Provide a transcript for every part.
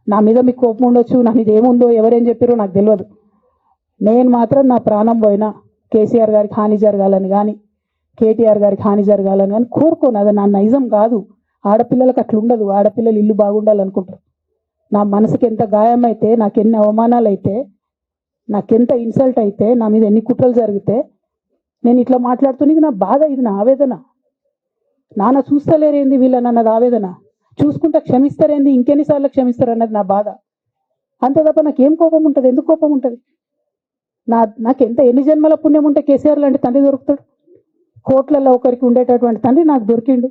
నా మీద మీకు కోపం ఉండొచ్చు, నా మీద ఏముందో ఎవరేం చెప్పారో నాకు తెలియదు. నేను మాత్రం నా ప్రాణం పోయినా కేసీఆర్ గారికి హాని జరగాలని కానీ కేటీఆర్ గారికి హాని జరగాలని కానీ కోరుకోను. అది నా నైజం కాదు. ఆడపిల్లలకు అట్లా ఉండదు. ఆడపిల్లలు ఇల్లు బాగుండాలనుకుంటారు. నా మనసుకి ఎంత గాయం అయితే, నాకు ఎన్ని అవమానాలు అయితే, నాకెంత ఇన్సల్ట్ అయితే, నా మీద ఎన్ని కుట్రలు జరిగితే నేను ఇట్లా మాట్లాడుతున్నది నా బాధ, ఇది నా ఆవేదన. నాన్న చూస్తలేరేంది వీళ్ళని అన్నది ఆవేదన, చూసుకుంటా క్షమిస్తారేంది ఇంకెన్నిసార్లు క్షమిస్తారు అన్నది నా బాధ. అంతే తప్ప నాకేం కోపం ఉంటుంది? ఎందుకు కోపం ఉంటుంది? నాకెంత ఎన్ని జన్మల పుణ్యం ఉంటే కేసీఆర్ లాంటి తండ్రి దొరుకుతాడు? కోట్లలో ఒకరికి ఉండేటటువంటి తండ్రి నాకు దొరికిండు.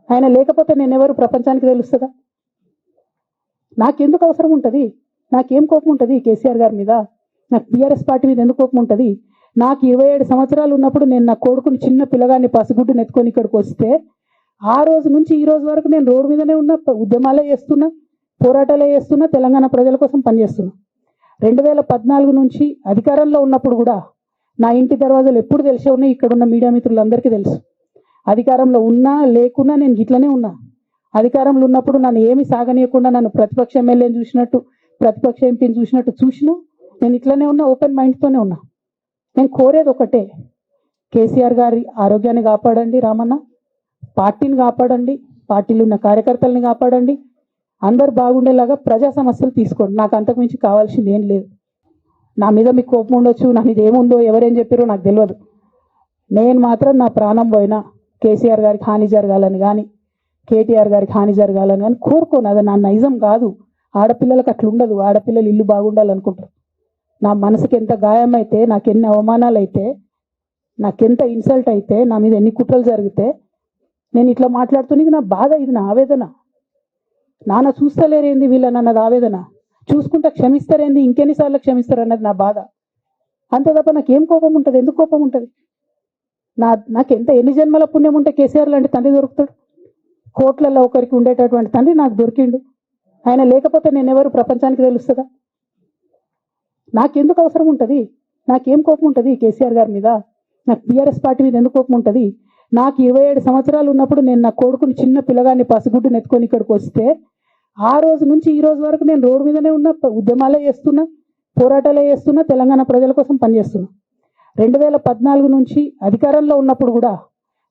ఆయన లేకపోతే నేను ఎవరు ప్రపంచానికి తెలుస్తుందా? నాకెందుకు అవసరం ఉంటుంది? నాకేం కోపం ఉంటుంది కేసీఆర్ గారి మీద? నాకు టీఆర్ఎస్ పార్టీ మీద ఎందుకు కోపం ఉంటుంది? నాకు 27 సంవత్సరాలు ఉన్నప్పుడు నేను నా కొడుకుని చిన్న పిల్లగాన్ని పసిగుడ్డుని ఎత్తుకొని ఇక్కడికి వస్తే ఆ రోజు నుంచి ఈ రోజు వరకు నేను రోడ్డు మీదనే ఉన్నా, ఉద్యమాలే చేస్తున్నా, పోరాటాలే చేస్తున్నా, తెలంగాణ ప్రజల కోసం పనిచేస్తున్నా. 2014 నుంచి అధికారంలో ఉన్నప్పుడు కూడా నా ఇంటి దర్వాజాలు ఎప్పుడు తెలిసే ఉన్నాయి. ఇక్కడ ఉన్న మీడియా మిత్రులందరికీ తెలుసు. అధికారంలో ఉన్నా లేకున్నా నేను ఇట్లనే ఉన్నా. అధికారంలో ఉన్నప్పుడు నన్ను ఏమి సాగనీయకుండా నన్ను ప్రతిపక్ష ఎమ్మెల్యేని చూసినట్టు, ప్రతిపక్ష ఎంపీని చూసినట్టు చూసినా నేను ఇట్లనే ఉన్నా, ఓపెన్ మైండ్తోనే ఉన్నా. నేను కోరేది ఒకటే, కేసీఆర్ గారి ఆరోగ్యాన్ని కాపాడండి రామన్న, పార్టీని కాపాడండి, పార్టీలో ఉన్న కార్యకర్తల్ని కాపాడండి, అందరు బాగుండేలాగా ప్రజా సమస్యలు తీసుకోండి. నాకు అంతకుమించి కావాల్సింది ఏం లేదు. నా మీద మీకు కోపం ఉండొచ్చు, నా మీద ఏముందో ఎవరేం చెప్పారో నాకు తెలియదు. నేను మాత్రం నా ప్రాణం పోయినా కేసీఆర్ గారికి హాని జరగాలని కానీ కేటీఆర్ గారికి హాని జరగాలని కానీ కోరుకోను. అది నా నైజం కాదు. ఆడపిల్లలకు అట్లా ఉండదు. ఆడపిల్లలు ఇల్లు బాగుండాలనుకుంటారు. నా మనసుకి ఎంత గాయం అయితే, నాకు ఎన్ని అవమానాలు అయితే, నాకెంత ఇన్సల్ట్ అయితే, నా మీద ఎన్ని కుట్రలు జరిగితే నేను ఇట్లా మాట్లాడుతున్నది నా బాధ, ఇది నా ఆవేదన. నాన్న చూస్తలేరేంది వీళ్ళని అన్నది ఆవేదన, చూసుకుంటా క్షమిస్తారేంది ఇంకెన్నిసార్లు క్షమిస్తారు అన్నది నా బాధ. అంతే తప్ప నాకేం కోపం ఉంటుంది? ఎందుకు కోపం ఉంటుంది? నాకెంత ఎన్ని జన్మల పుణ్యం ఉంటే కేసీఆర్ లాంటి తండ్రి దొరుకుతాడు? కోట్లలో ఒకరికి ఉండేటటువంటి తండ్రి నాకు దొరికిండు. ఆయన లేకపోతే నేను ఎవరు ప్రపంచానికి తెలుస్తుందా? నాకెందుకు అవసరం ఉంటుంది? నాకేం కోపం ఉంటుంది కేసీఆర్ గారి మీద? నాకు టీఆర్ఎస్ పార్టీ మీద ఎందుకు కోపం ఉంటుంది? నాకు 27 సంవత్సరాలు ఉన్నప్పుడు నేను నా కొడుకుని చిన్న పిల్లగాన్ని పసిగుడ్డుని ఎత్తుకొని ఇక్కడికి వస్తే ఆ రోజు నుంచి ఈ రోజు వరకు నేను రోడ్డు మీదనే ఉన్నా, ఉద్యమాలే చేస్తున్నా, పోరాటాలే చేస్తున్నా, తెలంగాణ ప్రజల కోసం పనిచేస్తున్నా. 2014 నుంచి అధికారంలో ఉన్నప్పుడు కూడా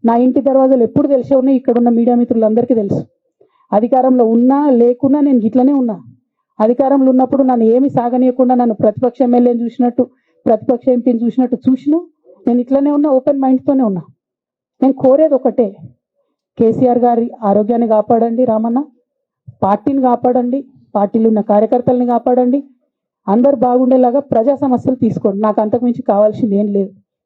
నా ఇంటి దర్వాజాలు ఎప్పుడు తెలిసే ఉన్నాయి. ఇక్కడ ఉన్న మీడియా మిత్రులందరికీ తెలుసు. అధికారంలో ఉన్నా లేకున్నా నేను ఇట్లనే ఉన్నా. అధికారంలో ఉన్నప్పుడు నన్ను ఏమి సాగనీయకుండా నన్ను ప్రతిపక్ష ఎమ్మెల్యేని చూసినట్టు, ప్రతిపక్ష ఎంపీని చూసినట్టు చూసినా నేను ఇట్లనే ఉన్నా, ఓపెన్ మైండ్తోనే ఉన్నా. నేను కోరేది ఒకటే, కేసీఆర్ గారి ఆరోగ్యాన్ని కాపాడండి రామన్న, పార్టీని కాపాడండి, పార్టీలో ఉన్న కార్యకర్తల్ని కాపాడండి, అందరు బాగుండేలాగా ప్రజా సమస్యలు తీసుకోండి. నాకు అంతకుమించి కావాల్సింది ఏం లేదు.